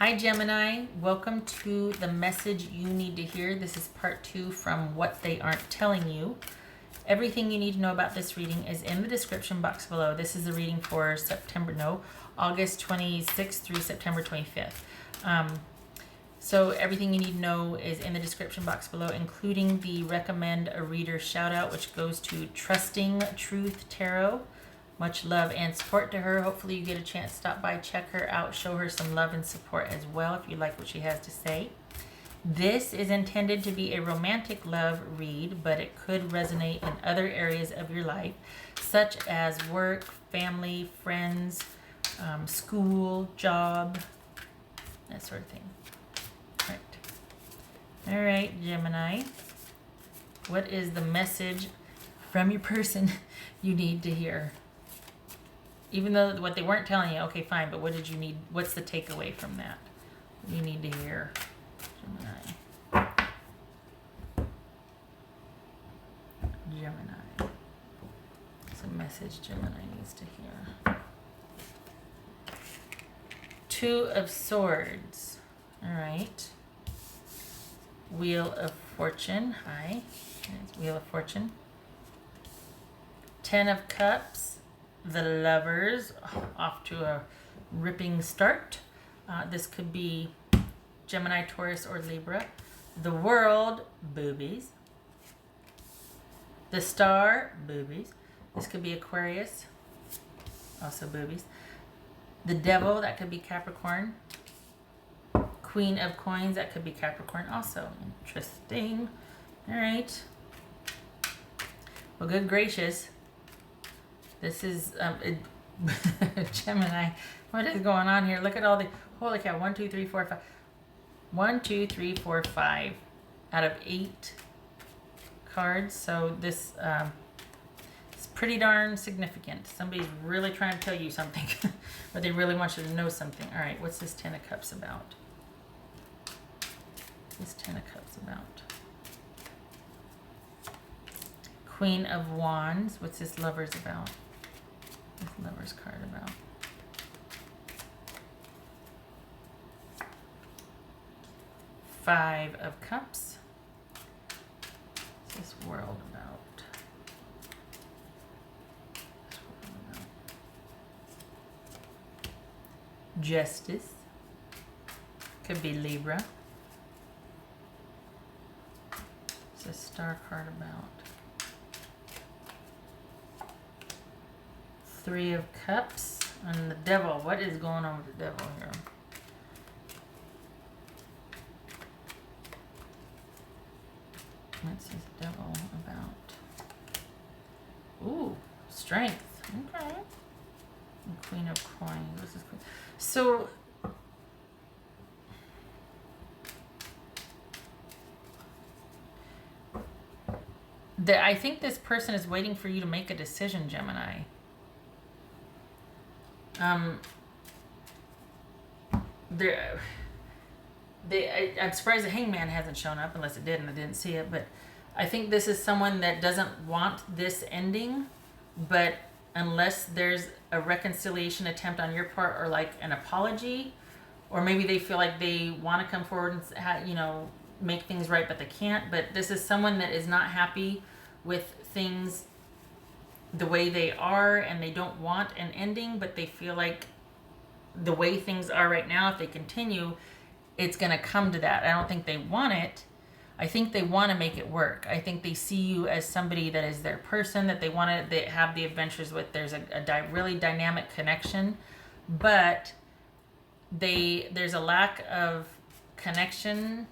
Hi Gemini, welcome to the message you need to hear. This is part 2 from What They Aren't Telling You. Everything you need to know about this reading is in the description box below. This is the reading for August 26th through September 25th. So everything you need to know is in the description box below, including the recommend a reader shout out, which goes to Trusting Truth Tarot. Much love and support to her. Hopefully you get a chance to stop by, check her out, show her some love and support as well if you like what she has to say. This is intended to be a romantic love read, but it could resonate in other areas of your life, such as work, family, friends, school, job, that sort of thing. All right, Gemini. What is the message from your person you need to hear? Even though what they weren't telling you, okay, fine, but what did you need? What's the takeaway from that? What do you need to hear, Gemini? Gemini. It's a message Gemini needs to hear. Two of Swords. All right. Wheel of Fortune. Hi. There's Wheel of Fortune. Ten of Cups. The Lovers, off to a ripping start. This could be Gemini, Taurus, or Libra. The World, boobies. The Star, boobies. This could be Aquarius, also boobies. The Devil, that could be Capricorn. Queen of Coins, that could be Capricorn also. Interesting. All right. Well, good gracious. This is Gemini. What is going on here? Look at all the, holy cow, 1, 2, 3, 4, 5. 1, 2, 3, 4, 5 out of 8 cards. So this is pretty darn significant. Somebody's really trying to tell you something, or they really want you to know something. All right, what's this Ten of Cups about? What's Ten of Cups about? Queen of Wands. What's this Lovers about? This Lovers card about? Five of Cups. What's this World about? This World about? Justice. Could be Libra. What's this Star card about? Three of Cups and the Devil. What is going on with the Devil here? What's this Devil about? Ooh, Strength. Okay. And Queen of Coins. What's this Queen? So I think this person is waiting for you to make a decision, Gemini. I'm surprised the Hangman hasn't shown up, unless it did and I didn't see it, but I think this is someone that doesn't want this ending, but unless there's a reconciliation attempt on your part, or like an apology, or maybe they feel like they want to come forward and make things right, but they can't. But this is someone that is not happy with things the way they are, and they don't want an ending, but they feel like the way things are right now, if they continue, it's going to come to that. I don't think they want it. I think they want to make it work. I think they see you as somebody that is their person, that they have the adventures with. There's a really dynamic connection, but there's a lack of connection,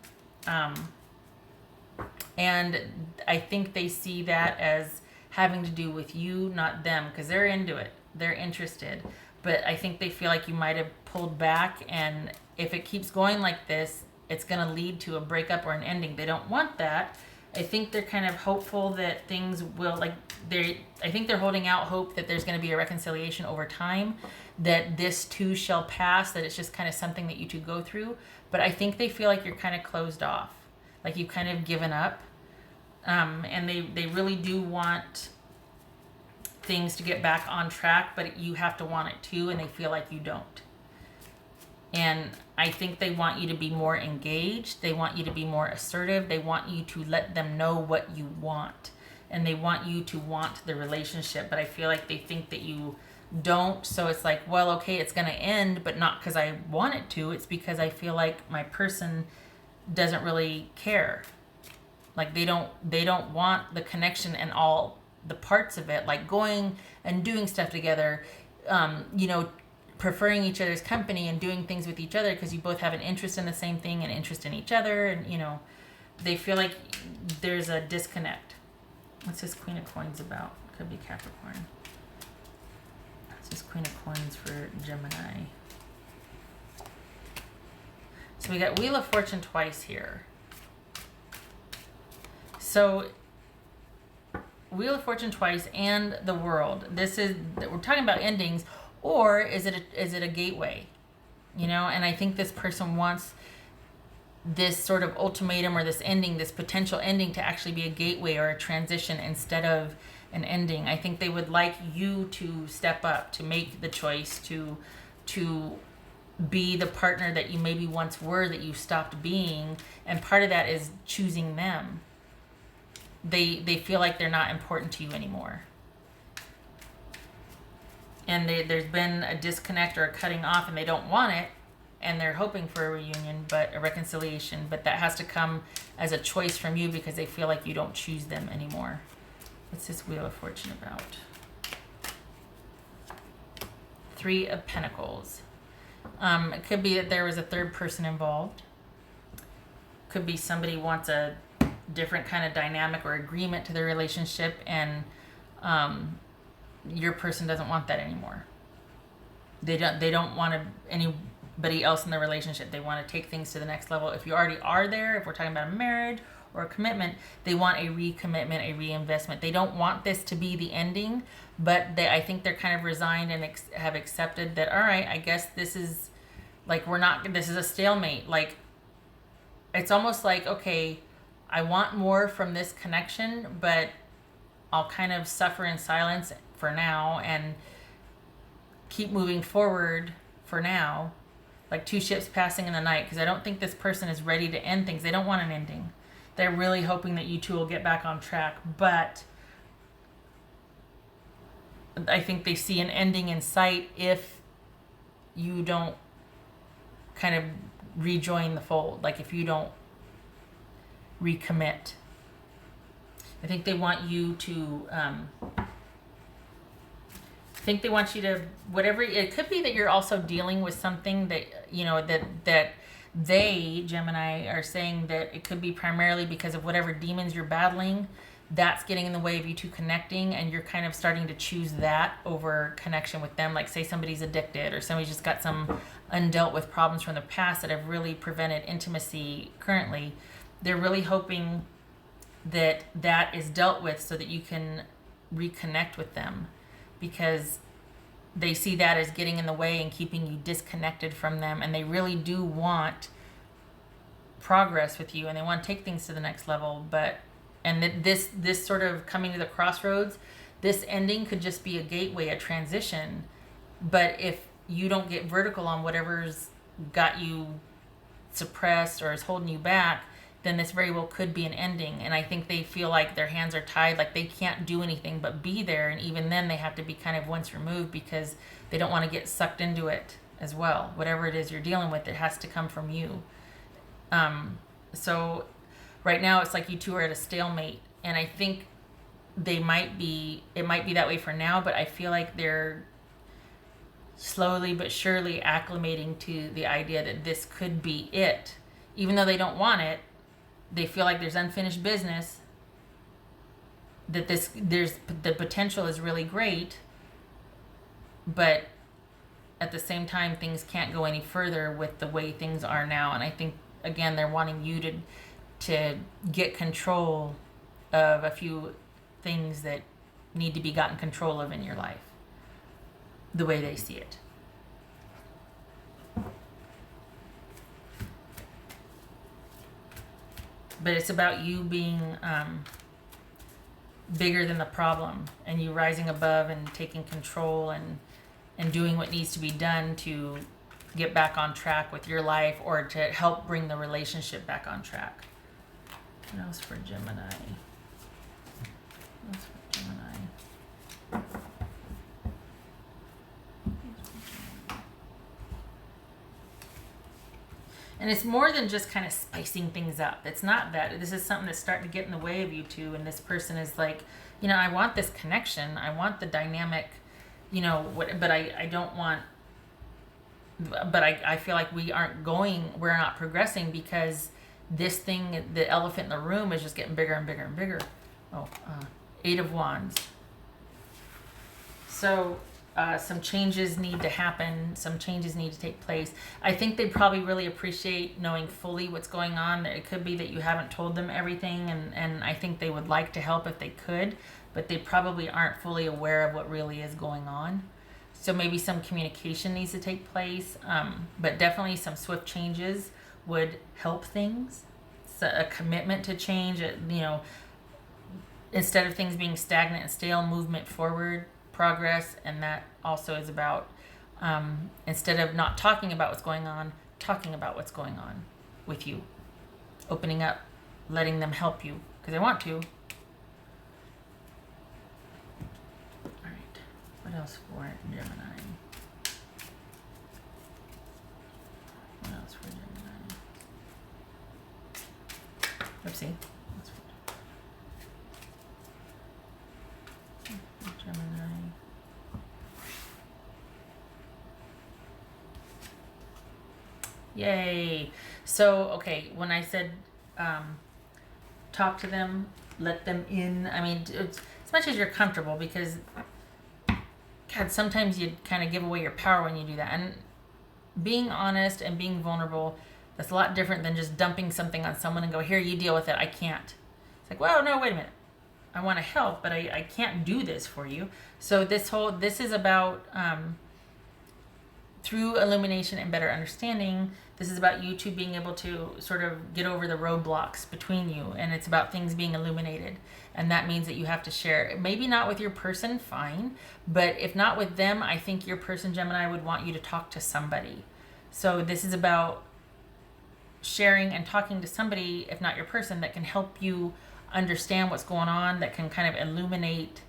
and I think they see that as having to do with you, not them, because they're into it. They're interested. But I think they feel like you might have pulled back, and if it keeps going like this, it's going to lead to a breakup or an ending. They don't want that. I think they're kind of hopeful that things will, I think they're holding out hope that there's going to be a reconciliation over time, that this too shall pass, that it's just kind of something that you two go through. But I think they feel like you're kind of closed off, like you've kind of given up. And they really do want things to get back on track, but you have to want it too, and they feel like you don't. And I think they want you to be more engaged. They want you to be more assertive. They want you to let them know what you want. And they want you to want the relationship. But I feel like they think that you don't. So it's like, well, okay, it's going to end, but not because I want it to. It's because I feel like my person doesn't really care. Like they don't want the connection and all the parts of it, like going and doing stuff together, you know, preferring each other's company and doing things with each other because you both have an interest in the same thing and interest in each other. And, you know, they feel like there's a disconnect. What's this Queen of Coins about? Could be Capricorn. What's this Queen of Coins for Gemini? So we got Wheel of Fortune twice here. So Wheel of Fortune twice and the World. This is, we're talking about endings, or is it a gateway? You know, and I think this person wants this sort of ultimatum or this ending, this potential ending to actually be a gateway or a transition instead of an ending. I think they would like you to step up, to make the choice, to be the partner that you maybe once were that you stopped being, and part of that is choosing them. They feel like they're not important to you anymore. And there's been a disconnect or a cutting off and they don't want it, and they're hoping for a reunion, but a reconciliation, but that has to come as a choice from you because they feel like you don't choose them anymore. What's this Wheel of Fortune about? Three of Pentacles. It could be that there was a third person involved. Could be somebody wants a different kind of dynamic or agreement to their relationship, and your person doesn't want that anymore. They don't want anybody else in the relationship. They want to take things to the next level. If you already are there, if we're talking about a marriage or a commitment, they want a recommitment, a reinvestment. They don't want this to be the ending, but I think they're kind of resigned and have accepted that, all right, I guess this is like, this is a stalemate. Like, it's almost like, okay, I want more from this connection, but I'll kind of suffer in silence for now and keep moving forward for now, like two ships passing in the night, because I don't think this person is ready to end things. They don't want an ending. They're really hoping that you two will get back on track, but I think they see an ending in sight if you don't kind of rejoin the fold, like if you don't recommit. I think they want you to whatever, it could be that you're also dealing with something that, you know, that they, Gemini, are saying that it could be primarily because of whatever demons you're battling, that's getting in the way of you two connecting, and you're kind of starting to choose that over connection with them. Like, say somebody's addicted, or somebody's just got some undealt with problems from the past that have really prevented intimacy currently. They're really hoping that that is dealt with so that you can reconnect with them, because they see that as getting in the way and keeping you disconnected from them, and they really do want progress with you and they want to take things to the next level. But this sort of coming to the crossroads, this ending could just be a gateway, a transition. But if you don't get vertical on whatever's got you suppressed or is holding you back, then this very well could be an ending. And I think they feel like their hands are tied, like they can't do anything but be there. And even then they have to be kind of once removed because they don't want to get sucked into it as well. Whatever it is you're dealing with, it has to come from you. So right now it's like you two are at a stalemate, and I think it might be that way for now, but I feel like they're slowly but surely acclimating to the idea that this could be it. Even though they don't want it, they feel like there's unfinished business, that the potential is really great, but at the same time things can't go any further with the way things are now. And I think, again, they're wanting you to get control of a few things that need to be gotten control of in your life, the way they see it. But it's about you being bigger than the problem, and you rising above and taking control and doing what needs to be done to get back on track with your life or to help bring the relationship back on track. What else for Gemini? What else for Gemini? And it's more than just kind of spicing things up. It's not that. This is something that's starting to get in the way of you two. And this person is like, you know, I want this connection. I want the dynamic, you know, but I don't want, but I feel like we're not progressing because this thing, the elephant in the room, is just getting bigger and bigger and bigger. Oh, 8 of Wands. So some changes need to happen. Some changes need to take place. I think they probably really appreciate knowing fully what's going on. It could be that you haven't told them everything, and I think they would like to help if they could, but they probably aren't fully aware of what really is going on. So maybe some communication needs to take place, but definitely some swift changes would help things. So a commitment to change, you know, instead of things being stagnant and stale, movement forward, progress. And that also is about, instead of not talking about what's going on, talking about what's going on with you, opening up, letting them help you because they want to. All right, what else for Gemini? What else for Gemini? Oopsie. Gemini. Yay. So, okay, when I said talk to them, let them in, I mean, it's, as much as you're comfortable, because, God, sometimes you kind of give away your power when you do that. And being honest and being vulnerable, that's a lot different than just dumping something on someone and go, here, you deal with it, I can't. It's like, well, no, wait a minute. I want to help, but I can't do this for you. So this is about, through illumination and better understanding, this is about you two being able to sort of get over the roadblocks between you. And it's about things being illuminated. And that means that you have to share, maybe not with your person, fine. But if not with them, I think your person, Gemini, would want you to talk to somebody. So this is about sharing and talking to somebody, if not your person, that can help you understand what's going on, that can kind of illuminate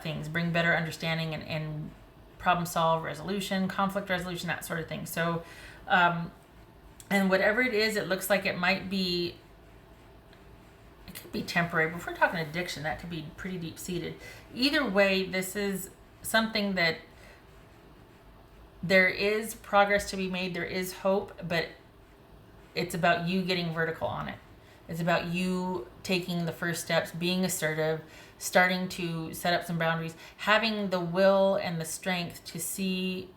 things, bring better understanding and problem solve, resolution, conflict resolution, that sort of thing. So, and whatever it is, it looks like it might be, it could be temporary, but if we're talking addiction, that could be pretty deep seated. Either way, this is something that there is progress to be made, there is hope, but it's about you getting vertical on it. It's about you taking the first steps, being assertive, starting to set up some boundaries, having the will and the strength to see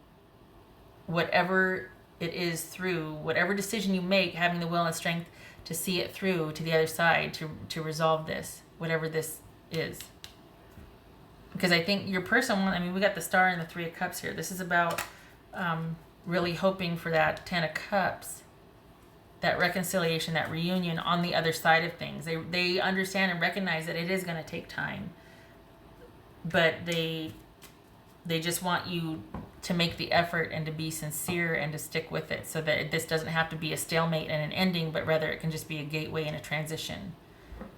whatever it is through, whatever decision you make, having the will and strength to see it through to the other side, to resolve this, whatever this is. Because I think your person, I mean, we got the Star and the 3 of Cups here. This is about really hoping for that 10 of Cups, that reconciliation, that reunion on the other side of things. They understand and recognize that it is going to take time, but they just want you to make the effort and to be sincere and to stick with it, so that this doesn't have to be a stalemate and an ending, but rather it can just be a gateway and a transition,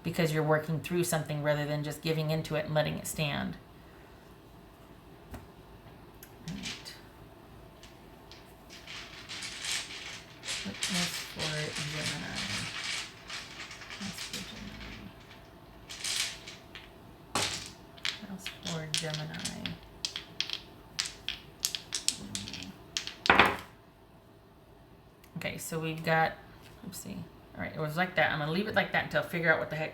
because you're working through something rather than just giving into it and letting it stand. What else for Gemini? What else for Gemini? Okay, so we've got, let's see. All right, it was like that. I'm going to leave it like that until I figure out what the heck,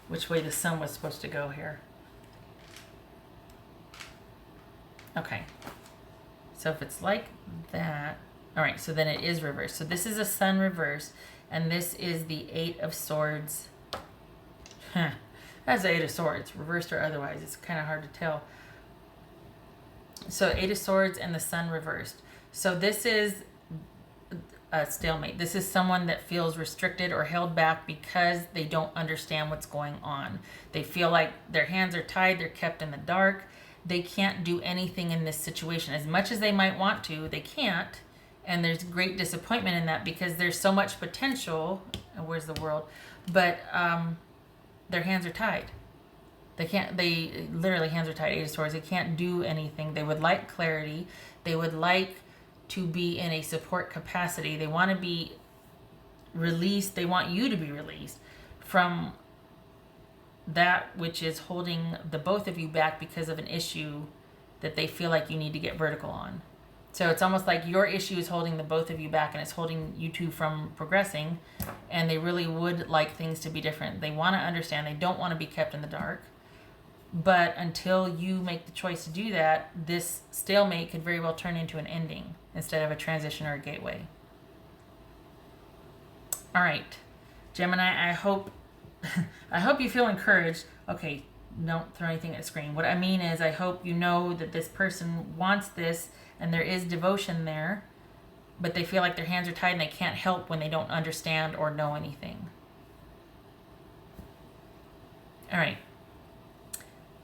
which way the sun was supposed to go here. Okay. So if it's like that, all right, so then it is reversed. So this is a sun reverse, and this is the 8 of Swords. That's the 8 of Swords, reversed or otherwise. It's kind of hard to tell. So 8 of Swords and the sun reversed. So this is a stalemate. This is someone that feels restricted or held back because they don't understand what's going on. They feel like their hands are tied, they're kept in the dark. they can't do anything in this situation. As much as they might want to, they can't. And there's great disappointment in that because there's so much potential. Where's the world? But their hands are tied. They literally hands are tied, Eight of Swords. They can't do anything. They would like clarity. They would like to be in a support capacity. They want to be released. They want you to be released from that which is holding the both of you back because of an issue that they feel like you need to get vertical on. So it's almost like your issue is holding the both of you back and it's holding you two from progressing, and they really would like things to be different. They want to understand. They don't want to be kept in the dark. But until you make the choice to do that, this stalemate could very well turn into an ending instead of a transition or a gateway. All right, Gemini, I hope you feel encouraged. Okay, don't throw anything at the screen. What I mean is I hope you know that this person wants this and there is devotion there, but they feel like their hands are tied and they can't help when they don't understand or know anything. All right.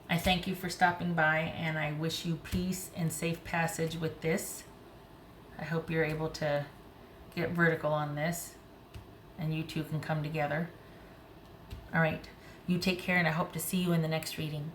I thank you for stopping by, and I wish you peace and safe passage with this. I hope you're able to get vertical on this and you two can come together. All right. You take care, and I hope to see you in the next reading.